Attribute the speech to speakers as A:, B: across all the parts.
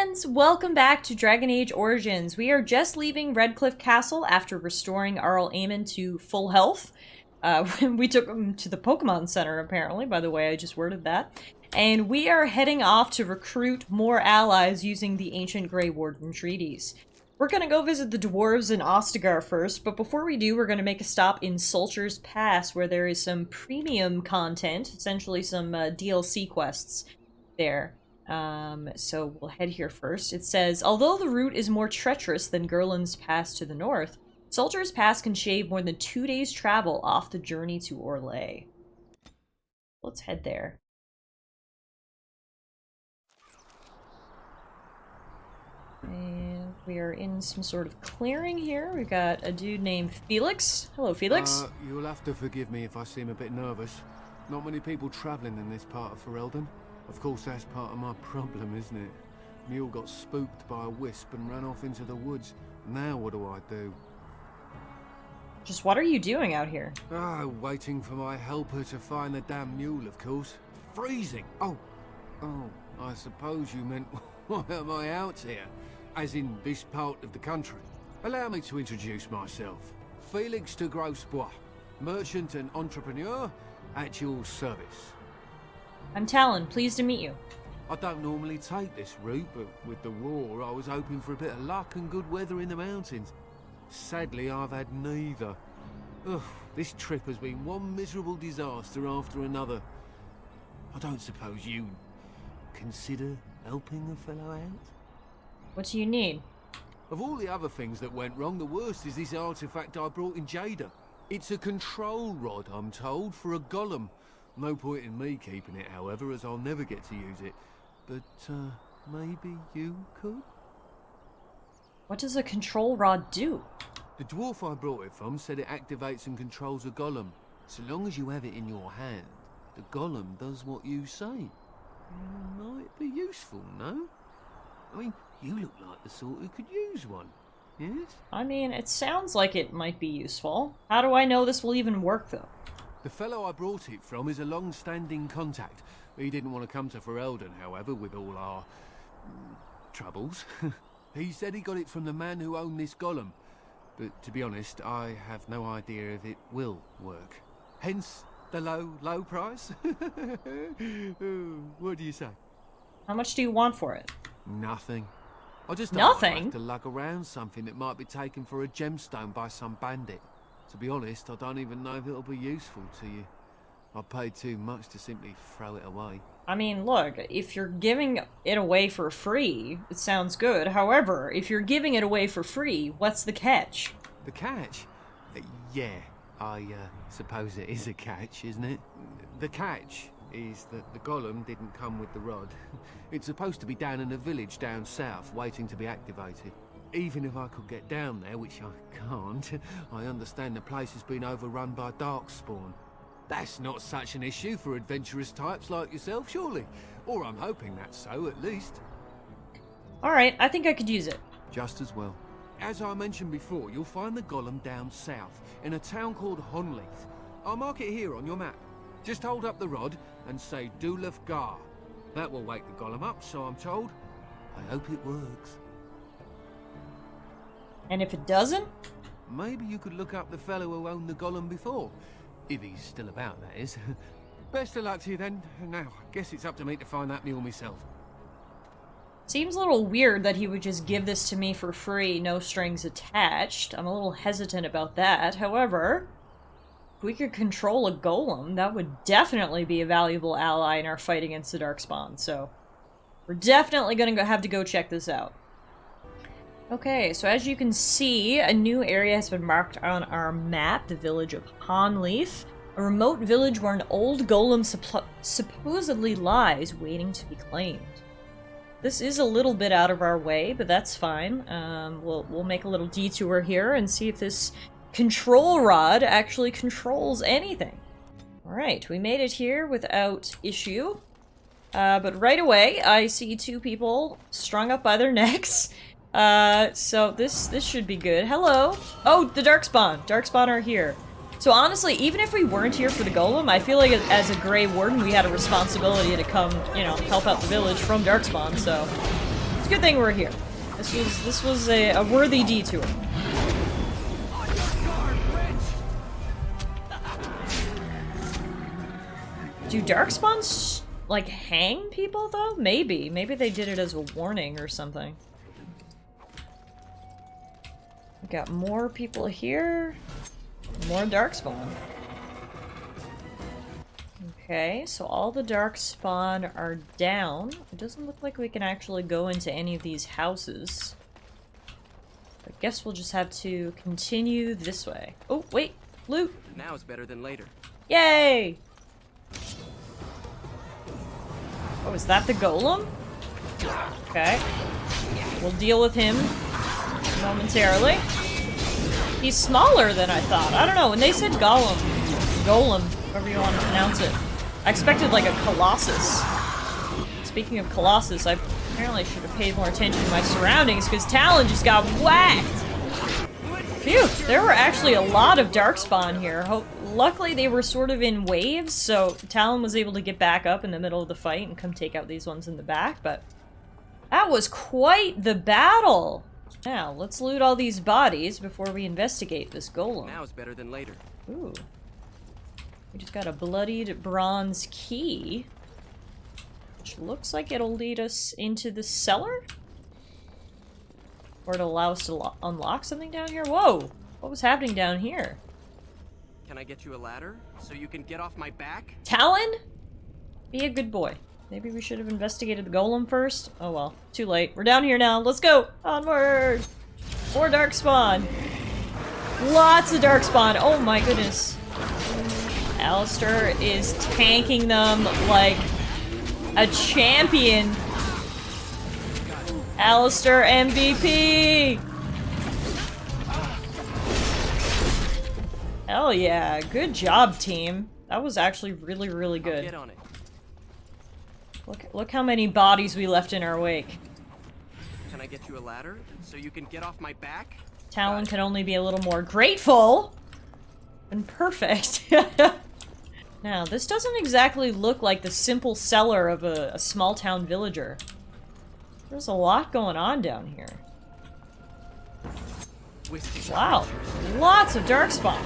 A: friends! Welcome back to Dragon Age Origins. We are just leaving Redcliffe Castle after restoring Arl Eamon to full health. We took him to the Pokemon Center, apparently, by the way I just worded that. And we are heading off to recruit more allies using the ancient Grey Warden treaties. We're gonna go visit the dwarves in Ostagar first, but before we do, we're gonna make a stop in Sulcher's Pass, where there is some premium content, essentially some DLC quests there. So we'll head here first. It says, although the route is more treacherous than Gerland's Pass to the north, Sulcher's Pass can shave more than 2 days' travel off the journey to Orlais. Let's head there. And we are in some sort of clearing here. We've got a dude named Felix. Hello, Felix.
B: You'll have to forgive me if I seem a bit nervous. Not many people travelling in this part of Ferelden. Of course, that's part of my problem, isn't it? Mule got spooked by a wisp and ran off into the woods. Now what do I do?
A: Just what are you doing out here?
B: Waiting for my helper to find the damn mule, of course. Freezing! Oh, I suppose you meant, why am I out here? As in this part of the country. Allow me to introduce myself. Felix de Grosbois, merchant and entrepreneur at your service.
A: I'm Talon, pleased to meet you.
B: I don't normally take this route, but with the war, I was hoping for a bit of luck and good weather in the mountains. Sadly, I've had neither. Ugh, this trip has been one miserable disaster after another. I don't suppose you consider helping a fellow out?
A: What do you need?
B: Of all the other things that went wrong, the worst is this artifact I brought in Jada. It's a control rod, I'm told, for a golem. No point in me keeping it, however, as I'll never get to use it. But, maybe you could?
A: What does a control rod do?
B: The dwarf I brought it from said it activates and controls a golem. So long as you have it in your hand, the golem does what you say. Might be useful, no? I mean, you look like the sort who could use one, yes?
A: I mean, it sounds like it might be useful. How do I know this will even work, though?
B: The fellow I brought it from is a long-standing contact. He didn't want to come to Ferelden, however, with all our troubles. He said he got it from the man who owned this golem. But to be honest, I have no idea if it will work. Hence the low price. What do you say?
A: How much do you want for it?
B: Nothing. I just
A: Nothing?
B: have to lug around something that might be taken for a gemstone by some bandit. To be honest, I don't even know if it'll be useful to you. I paid too much to simply throw it away.
A: I mean, look, if you're giving it away for free, it sounds good. However, if you're giving it away for free, what's the catch?
B: The catch? Yeah, I suppose it is a catch, isn't it? The catch is that the golem didn't come with the rod. It's supposed to be down in a village down south, waiting to be activated. Even if I could get down there, which I can't, I understand the place has been overrun by darkspawn. That's not such an issue for adventurous types like yourself, surely? Or I'm hoping that's so, at least.
A: Alright, I think I could use it.
B: Just as well. As I mentioned before, you'll find the golem down south, in a town called Hanleaf. I'll mark it here on your map. Just hold up the rod and say Dulaf Gar. That will wake the golem up, so I'm told. I hope it works.
A: And if it doesn't?
B: Maybe you could look up the fellow who owned the golem before. If he's still about, that is. Best of luck to you then. Now, I guess it's up to me to find that mule myself.
A: Seems a little weird that he would just give this to me for free, no strings attached. I'm a little hesitant about that. However, if we could control a golem, that would definitely be a valuable ally in our fight against the Darkspawn, so we're definitely gonna have to go check this out. Okay, so as you can see, a new area has been marked on our map, the village of Hanleaf, a remote village where an old golem supposedly lies, waiting to be claimed. This is a little bit out of our way, but that's fine. We'll make a little detour here and see if this control rod actually controls anything. Alright, we made it here without issue. But right away, I see two people strung up by their necks. So this should be good. Hello! Oh, the Darkspawn! Darkspawn are here. So honestly, even if we weren't here for the Golem, I feel like as a Grey Warden we had a responsibility to come, you know, help out the village from Darkspawn, so It's a good thing we're here. This was a worthy detour. Do darkspawns like hang people though? Maybe. Maybe they did it as a warning or something. We got more people here. More darkspawn. Okay, so all the darkspawn are down. It doesn't look like we can actually go into any of these houses. I guess we'll just have to continue this way. Oh, wait, loot!
C: Now is better than later.
A: Yay! Oh, is that the golem? Okay. We'll deal with him momentarily. He's smaller than I thought. I don't know, when they said golem, however you want to pronounce it, I expected like a colossus. Speaking of colossus, I apparently should have paid more attention to my surroundings because Talon just got whacked! Phew, there were actually a lot of darkspawn here. Luckily they were sort of in waves, so Talon was able to get back up in the middle of the fight and come take out these ones in the back, but that was quite the battle! Now, let's loot all these bodies before we investigate this golem.
C: Now is better than later.
A: Ooh. We just got a bloodied bronze key, which looks like it'll lead us into the cellar? Or it'll allow us to unlock something down here? Whoa! What was happening down here?
C: Can I get you a ladder so you can get off my back?
A: Talon? Be a good boy. Maybe we should have investigated the golem first? Oh well, too late. We're down here now. Let's go! Onward! More darkspawn! Lots of darkspawn! Oh my goodness. Alistair is tanking them like a champion. Alistair MVP! Hell yeah, good job, team. That was actually really, really good.
C: I'll get on it.
A: Look how many bodies we left in our wake.
C: Can I get you a ladder so you can get off my back?
A: Talon can only be a little more grateful and perfect. Now, this doesn't exactly look like the simple cellar of a small town villager. There's a lot going on down here. Wow, lots of darkspawn.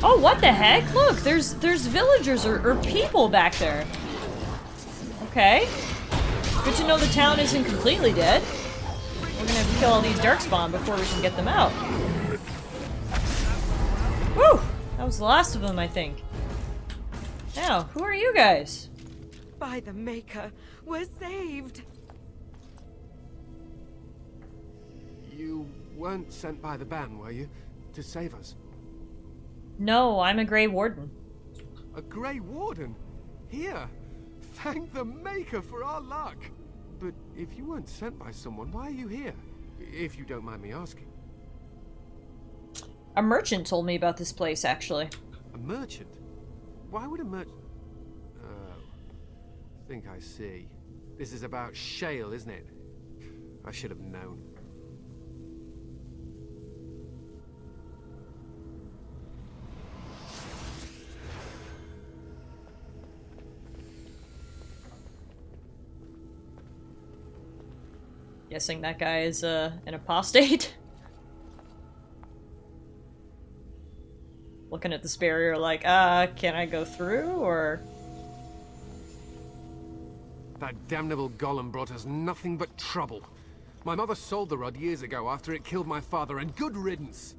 A: Oh, what the heck? Look, there's villagers or people back there. Okay. Good to know the town isn't completely dead. We're gonna have to kill all these darkspawn before we can get them out. Woo! That was the last of them, I think. Now, who are you guys?
D: By the Maker, we're saved!
B: You weren't sent by the ban, were you? To save us?
A: No, I'm a Grey Warden.
B: A Grey Warden? Here? Thank the Maker for our luck! But if you weren't sent by someone, why are you here? If you don't mind me asking.
A: A merchant told me about this place, actually.
B: A merchant? Why would a merchant... Oh. Think I see. This is about Shale, isn't it? I should have known.
A: Guessing that guy is an apostate. Looking at this barrier like, can I go through, or...
B: That damnable golem brought us nothing but trouble. My mother sold the rod years ago after it killed my father, and good riddance!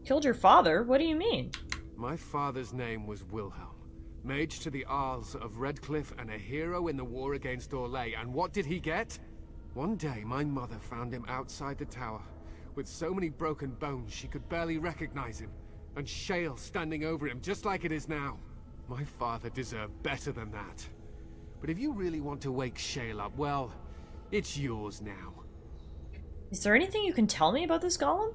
A: Killed your father? What do you mean?
B: My father's name was Wilhelm, mage to the Isles of Redcliffe and a hero in the war against Orlais, and what did he get? One day, my mother found him outside the tower, with so many broken bones she could barely recognize him, and Shale standing over him just like it is now. My father deserved better than that. But if you really want to wake Shale up, well, it's yours now.
A: Is there anything you can tell me about this golem?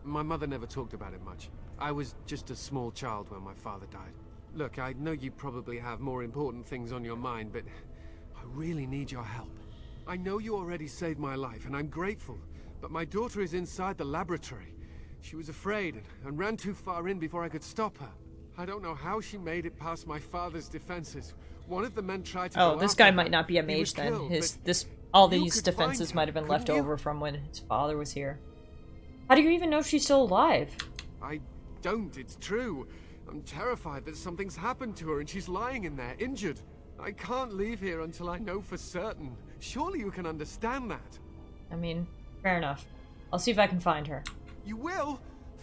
B: My mother never talked about it much. I was just a small child when my father died. Look, I know you probably have more important things on your mind, but I really need your help. I know you already saved my life, and I'm grateful, but my daughter is inside the laboratory. She was afraid and ran too far in before I could stop her. I don't know how she made it past my father's defenses. One of the men tried to
A: Oh,
B: go
A: this
B: after
A: guy
B: her.
A: might not be a
B: He
A: mage
B: was
A: then.
B: killed,
A: All
B: you
A: these
B: could
A: defenses
B: find
A: might have been
B: her,
A: left
B: couldn't you?
A: over from when his father was here. How do you even know she's still alive?
B: I don't, it's true. I'm terrified that something's happened to her and she's lying in there, injured. I can't leave here until I know for certain. Surely you can understand that.
A: I mean, fair enough. I'll see if I can find her.
B: You will?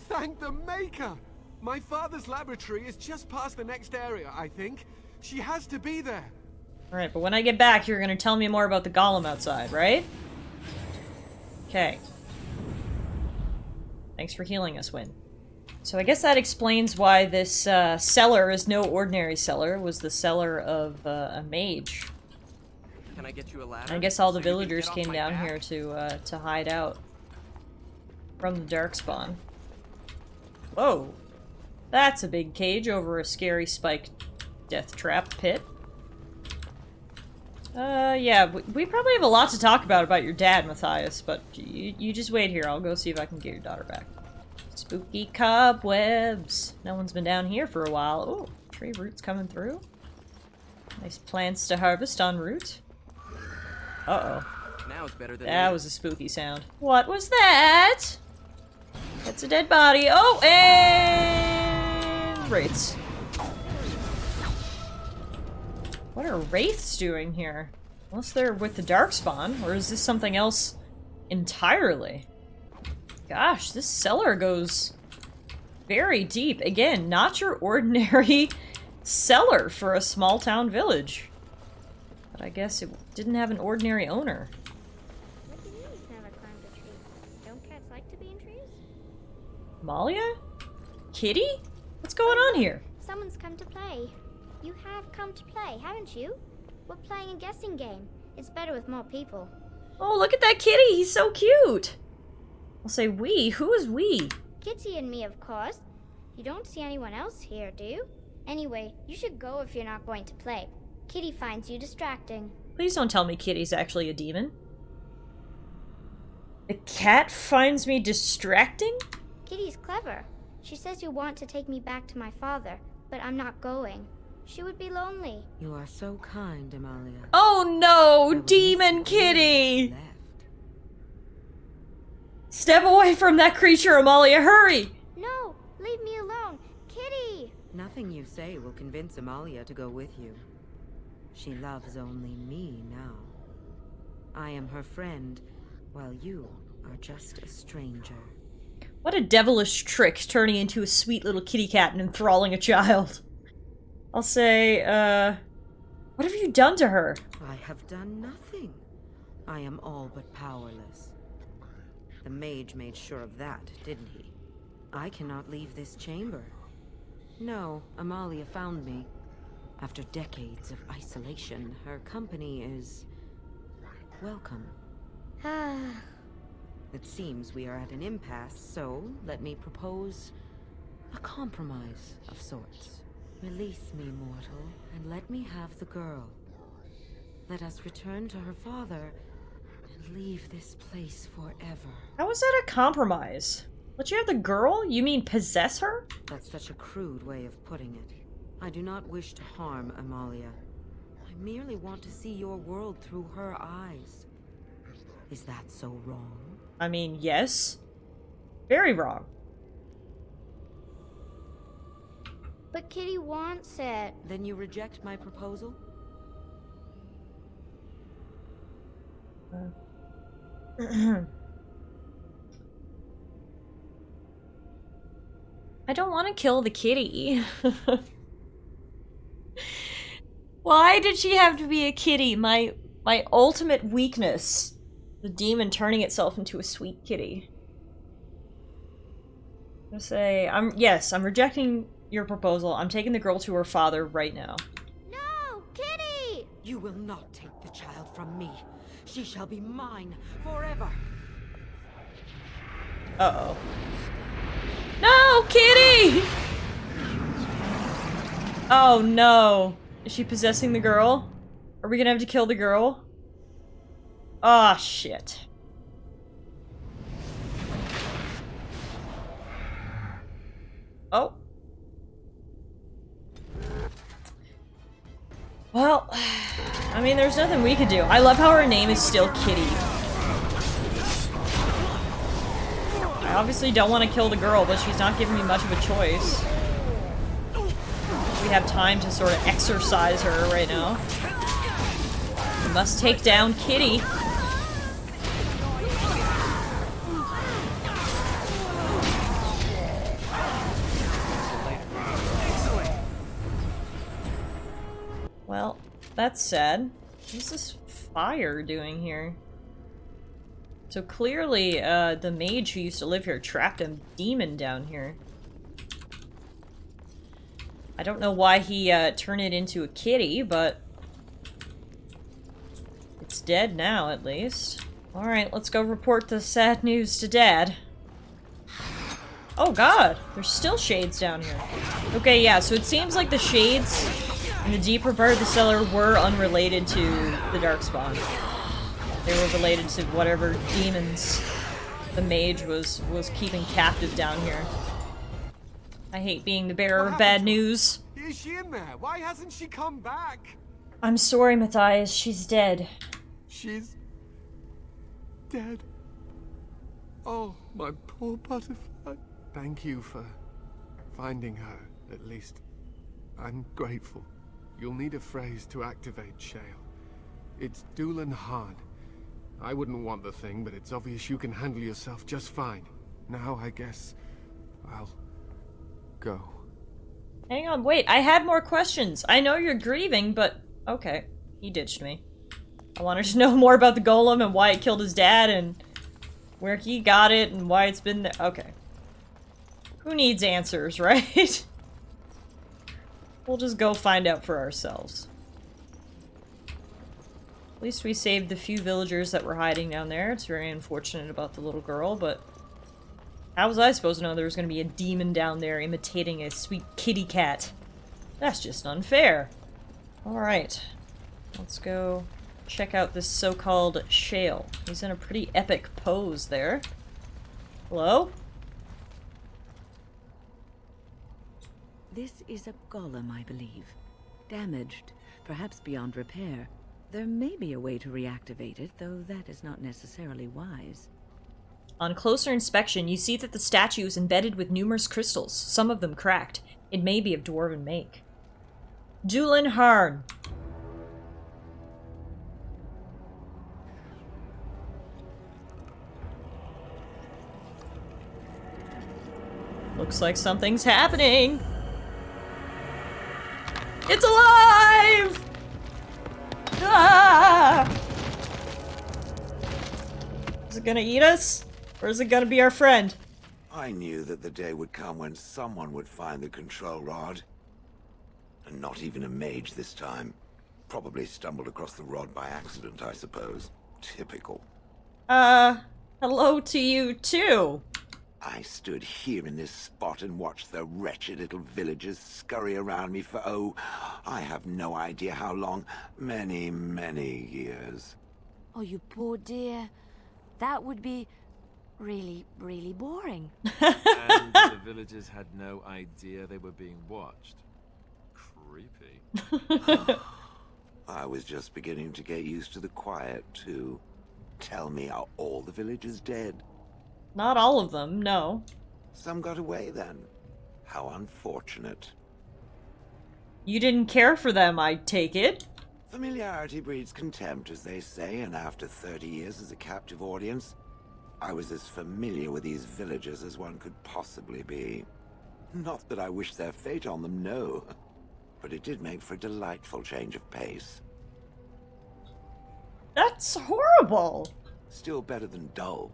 B: Thank the Maker! My father's laboratory is just past the next area, I think. She has to be there.
A: Alright, but when I get back, you're gonna tell me more about the golem outside, right? Okay. Thanks for healing us, Wynn. So I guess that explains why this cellar is no ordinary cellar. It was the cellar of a mage.
C: Can I get you a ladder?
A: I guess all the
C: so you can
A: villagers
C: get off
A: came
C: my
A: down
C: back?
A: here to hide out from the darkspawn. Whoa. That's a big cage over a scary spiked death trap pit. Yeah, we probably have a lot to talk about your dad, Matthias, but you just wait here. I'll go see if I can get your daughter back. Spooky cobwebs. No one's been down here for a while. Oh, tree roots coming through. Nice plants to harvest en route. Uh-oh.
C: Now it's better than
A: That was a spooky sound. What was that? That's a dead body. Oh, and wraiths. What are wraiths doing here? Unless they're with the darkspawn, or is this something else entirely? Gosh, this cellar goes very deep. Again, not your ordinary cellar for a small town village. But I guess it didn't have an ordinary owner.
E: What do you mean you've never climbed a tree? Don't cats like to be in trees?
A: Malia? Kitty? What's going on here?
E: Someone's come to play. You have come to play, haven't you? We're playing a guessing game. It's better with more people.
A: Oh, look at that kitty! He's so cute! I'll say we. Who is we?
E: Kitty and me, of course. You don't see anyone else here, do you? Anyway, you should go if you're not going to play. Kitty finds you distracting.
A: Please don't tell me Kitty's actually a demon. The cat finds me distracting?
E: Kitty's clever. She says you want to take me back to my father, but I'm not going. She would be lonely.
D: You are so kind, Amalia.
A: Oh
D: I
A: no!
D: will
A: Demon
D: miss you
A: Kitty!
D: left.
A: Step away from that creature, Amalia! Hurry!
E: No! Leave me alone! Kitty!
D: Nothing you say will convince Amalia to go with you. She loves only me now. I am her friend, while you are just a stranger.
A: What a devilish trick, turning into a sweet little kitty cat and enthralling a child. I'll say, what have you done to her?
D: I have done nothing. I am all but powerless. The mage made sure of that, didn't he? I cannot leave this chamber. No, Amalia found me. After decades of isolation, her company is welcome.
E: Ah.
D: It seems we are at an impasse, so let me propose a compromise of sorts. Release me, mortal, and let me have the girl. Let us return to her father and leave this place forever.
A: How is that a compromise? Let you have the girl? You mean possess her?
D: That's such a crude way of putting it. I do not wish to harm Amalia. I merely want to see your world through her eyes. Is that so wrong?
A: I mean, yes. Very wrong.
E: But Kitty wants it.
D: Then you reject my proposal?
A: I don't want to kill the kitty. Why did she have to be a kitty? My ultimate weakness. The demon turning itself into a sweet kitty. I'm gonna say, I'm rejecting your proposal. I'm taking the girl to her father right now.
E: No! Kitty!
D: You will not take the child from me. She shall be mine forever.
A: Uh-oh. No, kitty! Oh no. Is she possessing the girl? Are we gonna have to kill the girl? Ah, shit. Oh. Well, I mean, there's nothing we could do. I love how her name is still Kitty. I obviously don't want to kill the girl, but she's not giving me much of a choice. We have time to sort of exercise her right now. We must take down Kitty. Well, that's sad. What's this fire doing here? So clearly, the mage who used to live here trapped a demon down here. I don't know why he turned it into a kitty, but it's dead now, at least. Alright, let's go report the sad news to Dad. Oh god, there's still shades down here. Okay, yeah, so it seems like the shades in the deeper part of the cellar were unrelated to the Darkspawn. They were related to whatever demons the mage was keeping captive down here. I hate being the bearer of bad news.
B: Is she in there? Why hasn't she come back?
A: I'm sorry, Matthias. She's dead.
B: She's dead. Oh, my poor butterfly. Thank you for finding her, at least. I'm grateful. You'll need a phrase to activate Shale. It's Doolan hard. I wouldn't want the thing, but it's obvious you can handle yourself just fine. Now, I guess I'll go.
A: Hang on, wait, I had more questions. I know you're grieving, but... Okay, he ditched me. I wanted to know more about the golem and why it killed his dad and where he got it and why it's been there. Okay. Who needs answers, right? We'll just go find out for ourselves. At least we saved the few villagers that were hiding down there. It's very unfortunate about the little girl, but... How was I supposed to know there was going to be a demon down there imitating a sweet kitty cat? That's just unfair. Alright. Let's go check out this so-called Shale. He's in a pretty epic pose there. Hello?
D: This is a golem, I believe. Damaged, perhaps beyond repair. There may be a way to reactivate it, though that is not necessarily wise.
A: On closer inspection, you see that the statue is embedded with numerous crystals, some of them cracked. It may be of dwarven make. Doolan Harn. Looks like something's happening. It's alive! Ah! Is it gonna eat us? Or is it gonna be our friend?
F: I knew that the day would come when someone would find the control rod. And not even a mage this time. Probably stumbled across the rod by accident, I suppose. Typical.
A: Hello to you too.
F: I stood here in this spot and watched the wretched little villagers scurry around me for, oh, I have no idea how long. Many, many years.
G: Oh, you poor dear. That would be really, really boring.
H: And the villagers had no idea they were being watched. Creepy.
F: I was just beginning to get used to the quiet, too. Tell me, are all the villagers dead?
A: Not all of them, no.
F: Some got away then. How unfortunate.
A: You didn't care for them, I take it?
F: Familiarity breeds contempt, as they say, and after 30 years as a captive audience, I was as familiar with these villagers as one could possibly be. Not that I wish their fate on them, no. But it did make for a delightful change of pace.
A: That's horrible!
F: Still better than dull.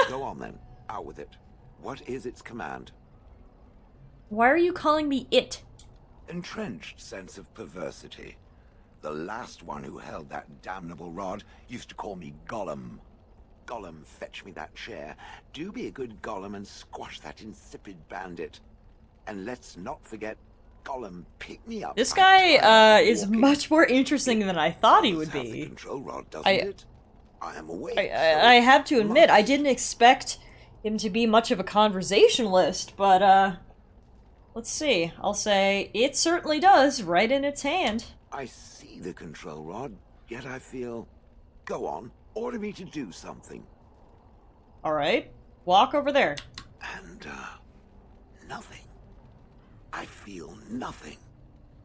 F: Go on then, out with it. What is its command?
A: Why are you calling me it?
F: Entrenched sense of perversity. The last one who held that damnable rod used to call me Golem. Golem, fetch me that chair. Do be a good Golem and squash that insipid bandit. And let's not forget, Golem, pick me up.
A: This guy is much more interesting than I thought he would
F: The
A: be.
F: control rod, doesn't it? I am awake.
A: I have to admit, I didn't expect him to be much of a conversationalist, but let's see. I'll say it certainly does, right in its hand.
F: I see the control rod, yet I feel... Go on, order me to do something.
A: Alright. Walk over there.
F: And, nothing. I feel nothing.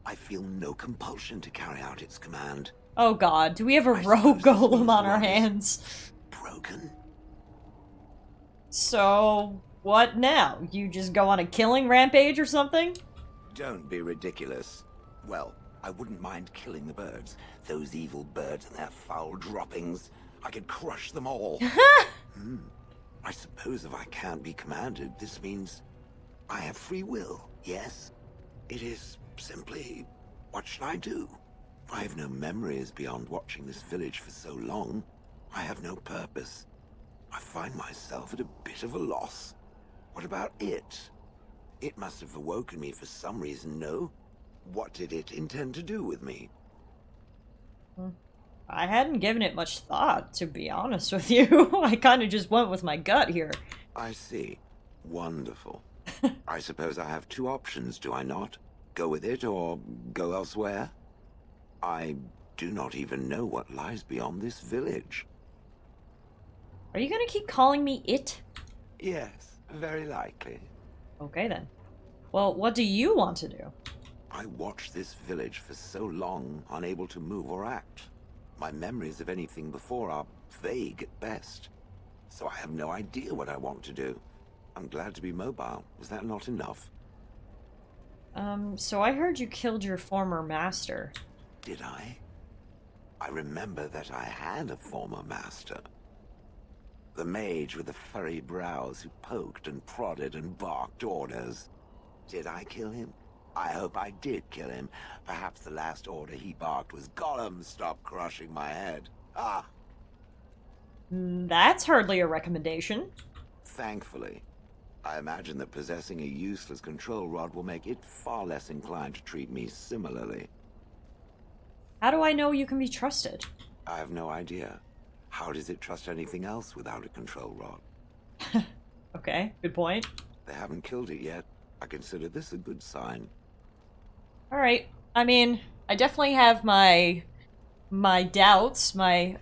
F: I feel no compulsion to carry out its command.
A: Oh god, do we have a
F: I
A: rogue
F: suppose this
A: golem
F: means
A: on
F: the
A: our
F: rod is
A: hands?
F: Broken?
A: So, what now? You just go on a killing rampage or something?
F: Don't be ridiculous. Well, I wouldn't mind killing the birds. Those evil birds and their foul droppings. I could crush them all. I suppose if I can't be commanded, this means I have free will, yes? It is simply, what should I do? I have no memories beyond watching this village for so long. I have no purpose. I find myself at a bit of a loss. What about it? It must have awoken me for some reason, no? What did it intend to do with me?
A: I hadn't given it much thought, to be honest with you. I kind of just went with my gut here.
F: I see. Wonderful. I suppose I have two options, do I not? Go with it or go elsewhere? I do not even know what lies beyond this village.
A: Are you gonna keep calling me it?
F: Yes, very likely.
A: Okay then. Well, what do you want to do?
F: I watched this village for so long, unable to move or act. My memories of anything before are vague at best. So I have no idea what I want to do. I'm glad to be mobile. Is that not enough?
A: So I heard you killed your former master.
F: Did I? I remember that I had a former master. The mage with the furry brows who poked and prodded and barked orders. Did I kill him? I hope I did kill him. Perhaps the last order he barked was, "Golem, stop crushing my head." Ah!
A: That's hardly a recommendation.
F: Thankfully. I imagine that possessing a useless control rod will make it far less inclined to treat me similarly.
A: How do I know you can be trusted?
F: I have no idea. How does it trust anything else without a control rod?
A: Okay, good point.
F: They haven't killed it yet. I consider this a good sign.
A: Alright. I mean, I definitely have my doubts, my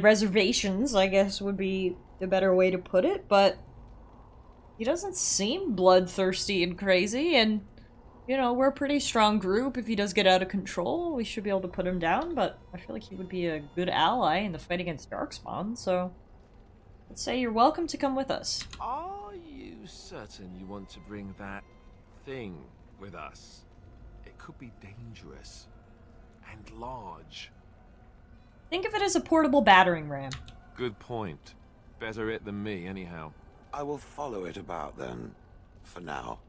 A: reservations, I guess would be the better way to put it, but he doesn't seem bloodthirsty and crazy, and, you know, we're a pretty strong group. If he does get out of control, we should be able to put him down, but I feel like he would be a good ally in the fight against Darkspawn, so let's say you're welcome to come with us.
H: Are you certain you want to bring that thing with us? It could be dangerous and large.
A: Think of it as a portable battering ram.
H: Good point. Better it than me, anyhow.
F: I will follow it about then. For now.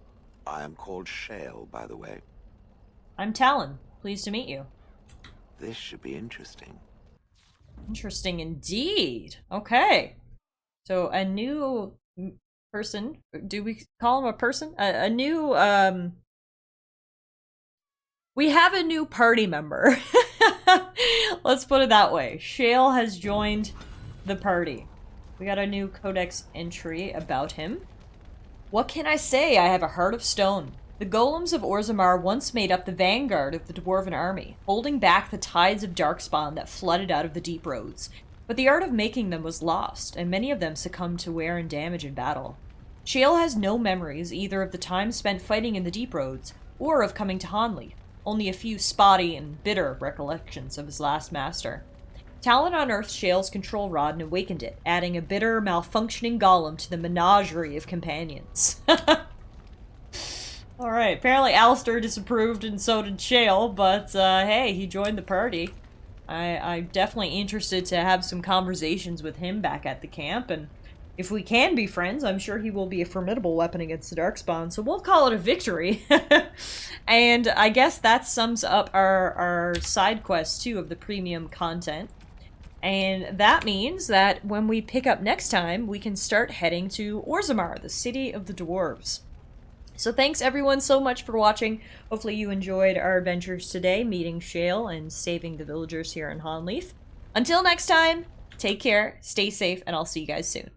F: I am called Shale, by the way.
A: I'm Talon. Pleased to meet you.
F: This should be interesting.
A: Interesting indeed. Okay. So a new person. Do we call him a person? A new, we have a new party member. Let's put it that way. Shale has joined the party. We got a new codex entry about him. What can I say? I have a heart of stone. The golems of Orzammar once made up the vanguard of the dwarven army, holding back the tides of darkspawn that flooded out of the deep roads. But the art of making them was lost, and many of them succumbed to wear and damage in battle. Shale has no memories either of the time spent fighting in the deep roads, or of coming to Hanleaf, only a few spotty and bitter recollections of his last master. Talon unearthed Shale's control rod and awakened it, adding a bitter, malfunctioning golem to the menagerie of companions. Alright, apparently Alistair disapproved and so did Shale, but hey, he joined the party. I'm definitely interested to have some conversations with him back at the camp, and if we can be friends, I'm sure he will be a formidable weapon against the Darkspawn, so we'll call it a victory. And I guess that sums up our side quests, too, of the premium content. And that means that when we pick up next time, we can start heading to Orzammar, the city of the dwarves. So thanks everyone so much for watching. Hopefully you enjoyed our adventures today, meeting Shale and saving the villagers here in Hanleaf. Until next time, take care, stay safe, and I'll see you guys soon.